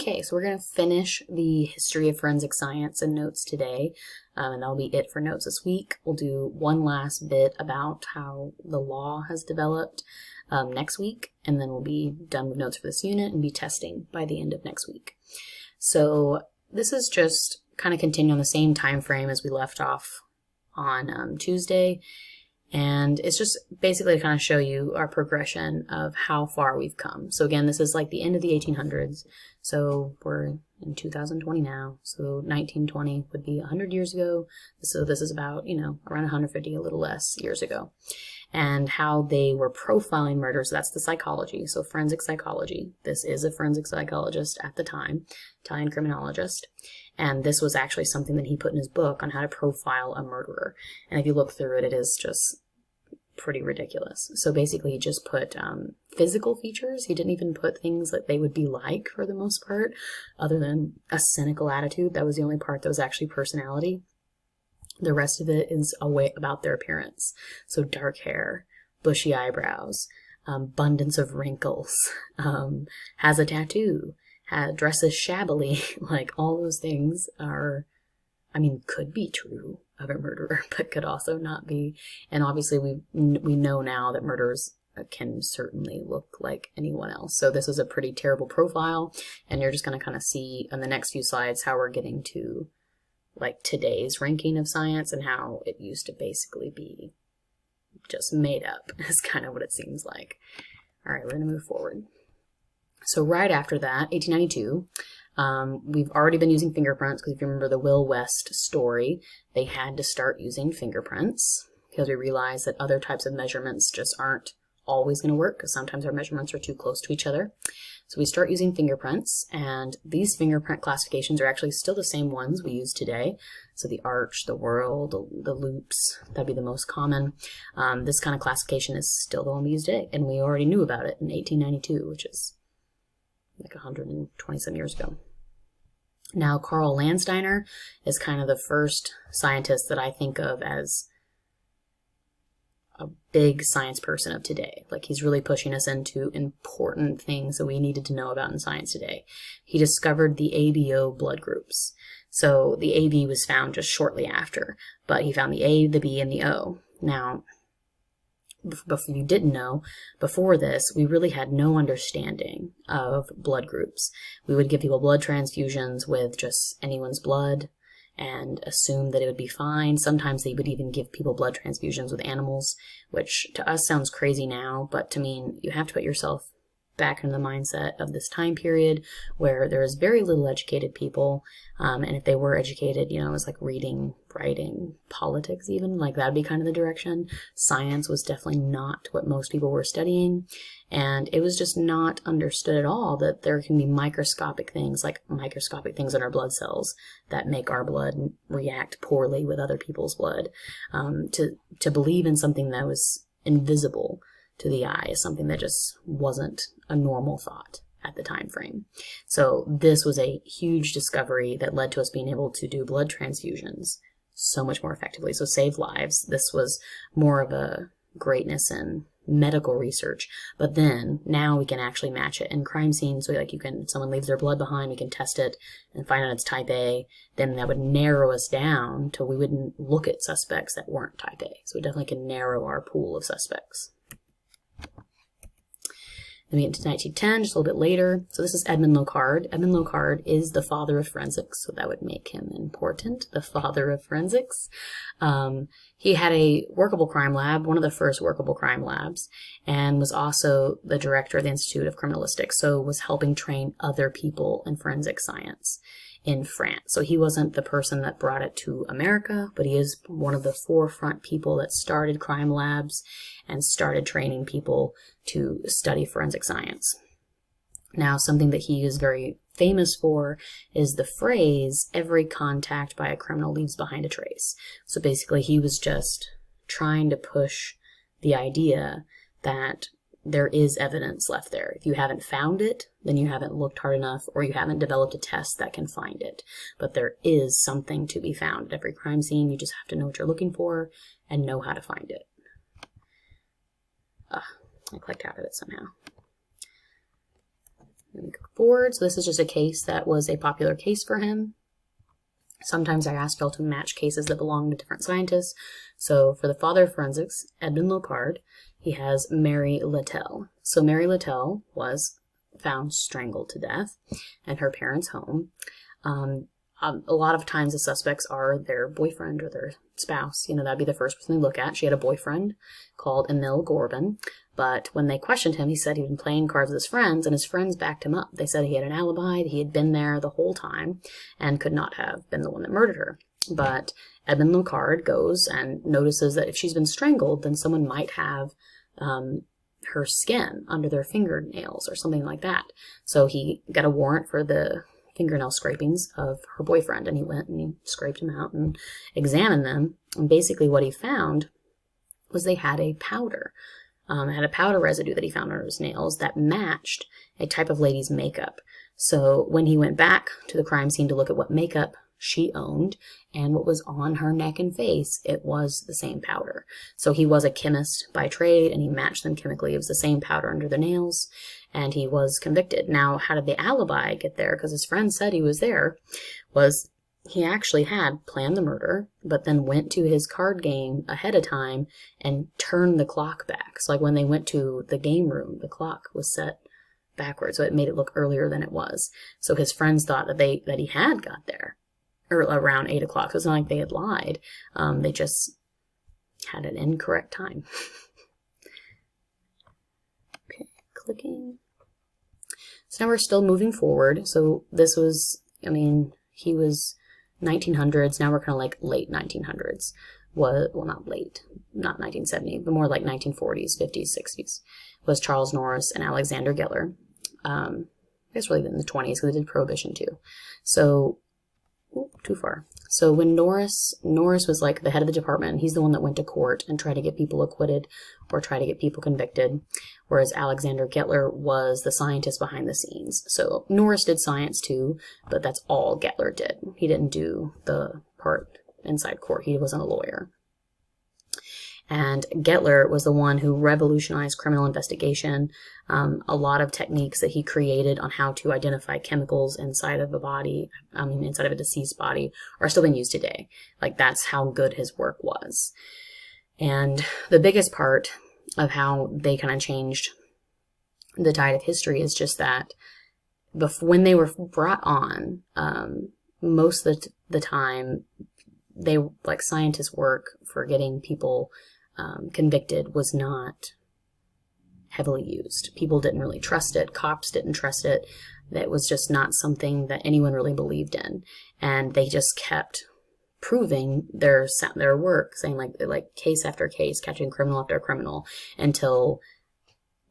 Okay, so we're going to finish the history of forensic science and notes today, and that'll be it for notes this week. We'll do one last bit about how the law has developed next week, and then we'll be done with notes for this unit and be testing by the end of next week. So this is just kind of continue on the same time frame as we left off on Tuesday, and it's just basically to kind of show you our progression of how far we've come. So again, this is like the end of the 1800s. So we're in 2020 now. So 1920 would be 100 years ago. So this is about, around 150, a little less years ago. And how they were profiling murders. That's the psychology. So forensic psychology. This is a forensic psychologist at the time, Italian criminologist. And this was actually something that he put in his book on how to profile a murderer. And if you look through it, it is just pretty ridiculous. So basically he just put physical features. He didn't even put things that they would be like for the most part, other than a cynical attitude. That was the only part that was actually personality. The rest of it is about their appearance. So dark hair, bushy eyebrows, abundance of wrinkles, has a tattoo, dresses shabbily, like all those things are, could be true of a murderer, but could also not be. And obviously we know now that murderers can certainly look like anyone else. So this is a pretty terrible profile, and you're just going to kind of see on the next few slides how we're getting to like today's ranking of science and how it used to basically be just made up is kind of what it seems like. All right, we're going to move forward. So right after that, 1892, we've already been using fingerprints because if you remember the Will West story, they had to start using fingerprints because we realized that other types of measurements just aren't always going to work because sometimes our measurements are too close to each other. So we start using fingerprints, and these fingerprint classifications are actually still the same ones we use today. So the arch, the whorl, the loops, that'd be the most common. This kind of classification is still the one we use today, and we already knew about it in 1892, which is like 120 some years ago. Now, Carl Landsteiner is kind of the first scientist that I think of as a big science person of today. Like he's really pushing us into important things that we needed to know about in science today. He discovered the ABO blood groups. So the AB was found just shortly after, but he found the A, the B, and the O. Now, before you didn't know, before this, we really had no understanding of blood groups. We would give people blood transfusions with just anyone's blood and assume that it would be fine. Sometimes they would even give people blood transfusions with animals, which to us sounds crazy now, but to me, you have to put yourself back in the mindset of this time period where there is very little educated people, and if they were educated, it was like reading, writing, politics even, like that'd be kind of the direction. Science was definitely not what most people were studying, and it was just not understood at all that there can be microscopic things in our blood cells that make our blood react poorly with other people's blood. To believe in something that was invisible to the eye is something that just wasn't a normal thought at the time frame. So this was a huge discovery that led to us being able to do blood transfusions so much more effectively. So save lives. This was more of a greatness in medical research. But then now we can actually match it in crime scenes. So like someone leaves their blood behind, we can test it and find out it's type A. Then that would narrow us down till we wouldn't look at suspects that weren't type A. So we definitely can narrow our pool of suspects. Then we get into 1910, just a little bit later. So this is Edmond Locard. Edmond Locard is the father of forensics, so that would make him important, the father of forensics. He had a workable crime lab, one of the first workable crime labs, and was also the director of the Institute of Criminalistics, so was helping train other people in forensic science in France. So he wasn't the person that brought it to America, but he is one of the forefront people that started crime labs and started training people to study forensic science. Now, something that he is very famous for is the phrase, every contact by a criminal leaves behind a trace. So basically, he was just trying to push the idea that there is evidence left there. If you haven't found it, then you haven't looked hard enough, or you haven't developed a test that can find it. But there is something to be found at every crime scene. You just have to know what you're looking for and know how to find it. I clicked out of it somehow. Let me go forward. So this is just a case that was a popular case for him. Sometimes I ask y'all to match cases that belong to different scientists. So for the father of forensics, Edmond Locard, he has Mary Littell. So Mary Littell was found strangled to death in her parents' home. A lot of times the suspects are their boyfriend or their spouse. You know, that'd be the first person they look at. She had a boyfriend called Emil Gorbin. But when they questioned him, he said he'd been playing cards with his friends, and his friends backed him up. They said he had an alibi, he had been there the whole time, and could not have been the one that murdered her. But Edmond Locard goes and notices that if she's been strangled, then someone might have her skin under their fingernails or something like that. So he got a warrant for the fingernail scrapings of her boyfriend, and he went and he scraped them out and examined them. And basically what he found was they had a powder. It had a powder residue that he found under his nails that matched a type of lady's makeup. So when he went back to the crime scene to look at what makeup she owned and what was on her neck and face, it was the same powder. So he was a chemist by trade, and he matched them chemically. It was the same powder under the nails, and he was convicted. Now, how did the alibi get there? Because his friend said he was there, was he actually had planned the murder, but then went to his card game ahead of time and turned the clock back. So like when they went to the game room, the clock was set backwards, so it made it look earlier than it was. So his friends thought that he had got there or around 8 o'clock. So it's not like they had lied. They just had an incorrect time. Okay, clicking. So now we're still moving forward. So this was, I mean, he was 1900s. Now we're kind of like late 1900s. Well, not late, not 1970, but more like 1940s, 50s, 60s. Was Charles Norris and Alexander Geller. I guess really in the 20s, because they did Prohibition too. So, too far. So when Norris was like the head of the department, he's the one that went to court and tried to get people acquitted or try to get people convicted, whereas Alexander Gettler was the scientist behind the scenes. So Norris did science too, but that's all Gettler did. He didn't do the part inside court. He wasn't a lawyer. And Gettler was the one who revolutionized criminal investigation. A lot of techniques that he created on how to identify chemicals inside of a body, inside of a deceased body, are still being used today. Like, that's how good his work was. And the biggest part of how they kind of changed the tide of history is just that when they were brought on, most of the time, they, like, scientists' work for getting people convicted was not heavily used. People didn't really trust it. Cops didn't trust it. That was just not something that anyone really believed in. And they just kept proving their work, saying like case after case, catching criminal after criminal, until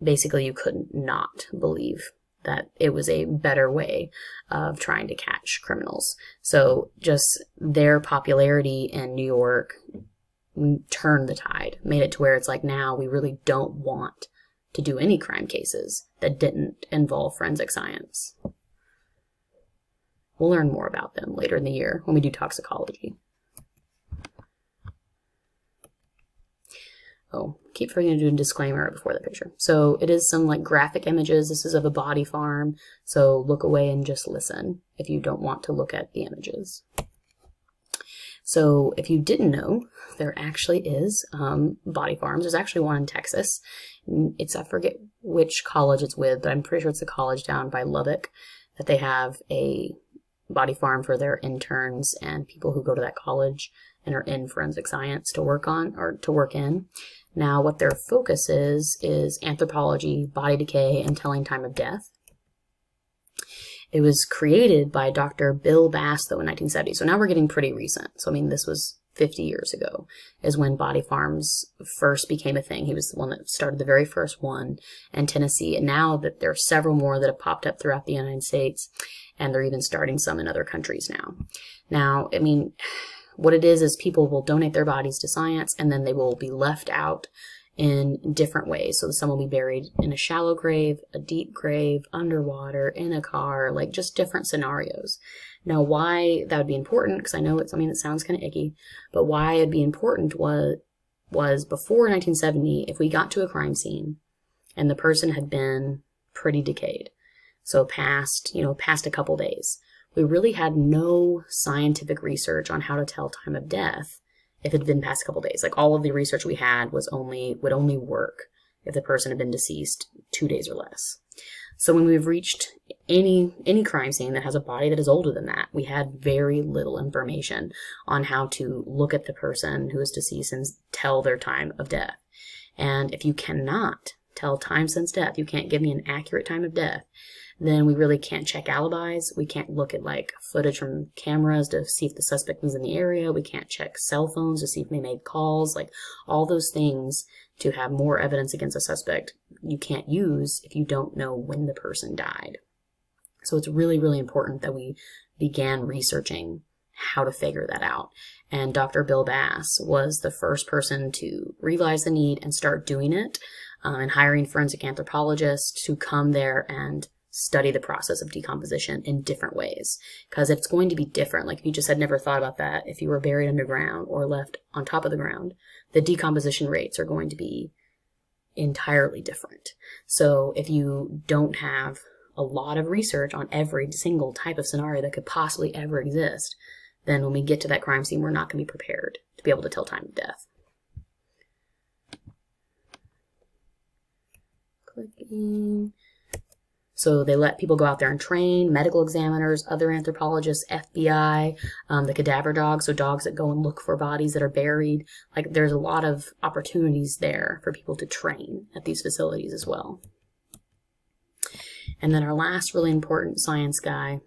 basically you couldn't not believe that it was a better way of trying to catch criminals. So just their popularity in New York turned the tide, made it to where it's like now we really don't want to do any crime cases that didn't involve forensic science. We'll learn more about them later in the year when we do toxicology. Oh, keep forgetting to do a disclaimer before the picture. So it is some like graphic images. This is of a body farm. So look away and just listen if you don't want to look at the images. So if you didn't know, there actually is body farms. There's actually one in Texas. I forget which college it's with, but I'm pretty sure it's a college down by Lubbock that they have a body farm for their interns and people who go to that college and are in forensic science to work on or to work in. Now, what their focus is anthropology, body decay, and telling time of death. It was created by Dr. Bill Bass, though, in 1970. So now we're getting pretty recent. So, I mean, this was 50 years ago is when body farms first became a thing. He was the one that started the very first one in Tennessee. And now that there are several more that have popped up throughout the United States, and they're even starting some in other countries now. Now, I mean, what it is people will donate their bodies to science, and then they will be left out in different ways. So some will be buried in a shallow grave, a deep grave, underwater, in a car, like just different scenarios. Now, why that would be important, because I know it's something that sounds kind of icky, but why it'd be important was before 1970, if we got to a crime scene and the person had been pretty decayed. So past a couple days. We really had no scientific research on how to tell time of death if it had been past a couple days. Like, all of the research we had would only work if the person had been deceased 2 days or less. So when we've reached any crime scene that has a body that is older than that, we had very little information on how to look at the person who is deceased and tell their time of death. And if you cannot tell time since death, you can't give me an accurate time of death, then we really can't check alibis. We can't look at like footage from cameras to see if the suspect was in the area. We can't check cell phones to see if they made calls. Like, all those things to have more evidence against a suspect you can't use if you don't know when the person died. So it's really, really important that we began researching how to figure that out. And Dr. Bill Bass was the first person to realize the need and start doing it, and hiring forensic anthropologists to come there and study the process of decomposition in different ways, because it's going to be different. Like, if you just had never thought about that, if you were buried underground or left on top of the ground, the decomposition rates are going to be entirely different. So if you don't have a lot of research on every single type of scenario that could possibly ever exist, then when we get to that crime scene, we're not going to be prepared to be able to tell time of death. Clicking. So they let people go out there and train, medical examiners, other anthropologists, FBI, the cadaver dogs, so dogs that go and look for bodies that are buried. Like, there's a lot of opportunities there for people to train at these facilities as well. And then our last really important science guy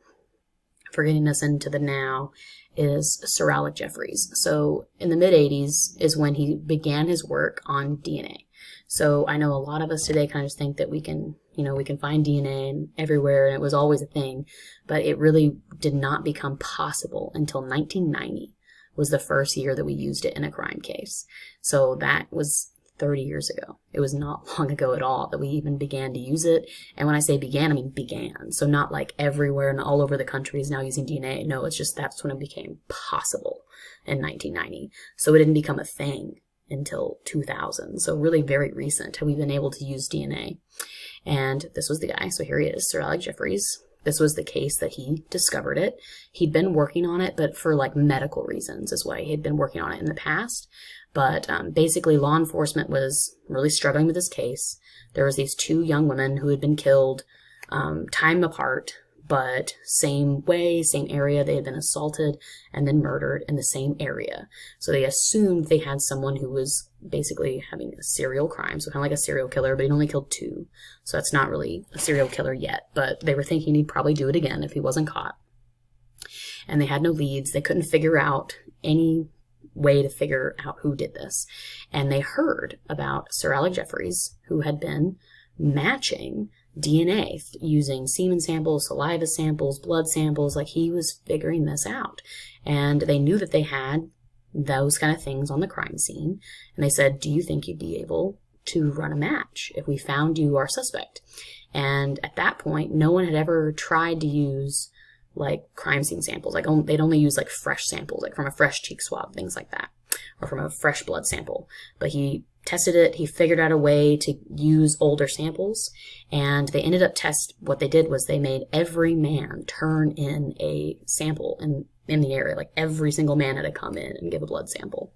for getting us into the now is Sir Alec Jeffreys. So in the mid-80s is when he began his work on DNA. So I know a lot of us today kind of just think that we can find DNA everywhere, and it was always a thing, but it really did not become possible until 1990 was the first year that we used it in a crime case. So that was 30 years ago. It was not long ago at all that we even began to use it. And when I say began, I mean began. So not like everywhere and all over the country is now using DNA. No, it's just that's when it became possible in 1990. So it didn't become a thing until 2000. So really very recent have we been able to use DNA. And this was the guy. So here he is, Sir Alec Jeffreys. This was the case that he discovered it. He'd been working on it, but for like medical reasons is why he had been working on it in the past. But basically law enforcement was really struggling with this case. There was these two young women who had been killed time apart, but same way, same area. They had been assaulted and then murdered in the same area. So they assumed they had someone who was basically having a serial crime, so kind of like a serial killer, but he'd only killed two. So that's not really a serial killer yet, but they were thinking he'd probably do it again if he wasn't caught. And they had no leads. They couldn't figure out any way to figure out who did this. And they heard about Sir Alec Jeffreys, who had been matching DNA using semen samples, saliva samples, blood samples. Like, he was figuring this out. And they knew that they had those kind of things on the crime scene. And they said, do you think you'd be able to run a match if we found you our suspect? And at that point, no one had ever tried to use like crime scene samples. Like, they'd only use like fresh samples, like from a fresh cheek swab, things like that, or from a fresh blood sample. But he tested it. He figured out a way to use older samples, and they ended up what they did was they made every man turn in a sample in the area. Like, every single man had to come in and give a blood sample.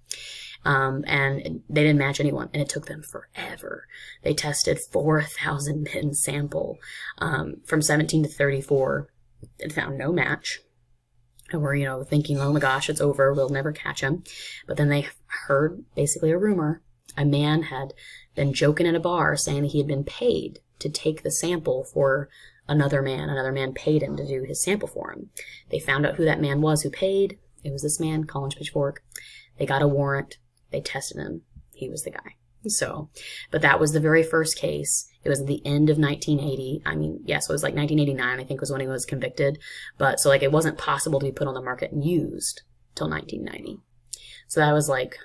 And they didn't match anyone, and it took them forever. They tested 4,000 men's sample, from 17 to 34, and found no match. And we're, thinking, oh my gosh, it's over. We'll never catch him. But then they heard basically a rumor. A man had been joking at a bar saying that he had been paid to take the sample for another man. Another man paid him to do his sample for him. They found out who that man was who paid. It was this man, Collins Pitchfork. They got a warrant. They tested him. He was the guy. So, but that was the very first case. It was at the end of 1980. So it was like 1989, I think, was when he was convicted. But so it wasn't possible to be put on the market and used till 1990. So that was like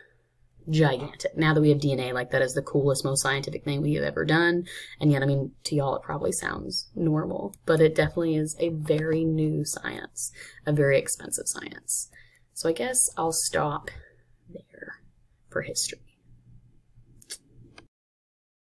gigantic. Now that we have DNA, that is the coolest, most scientific thing we have ever done. And yet, to y'all, it probably sounds normal, but it definitely is a very new science, a very expensive science. So I guess I'll stop there for history.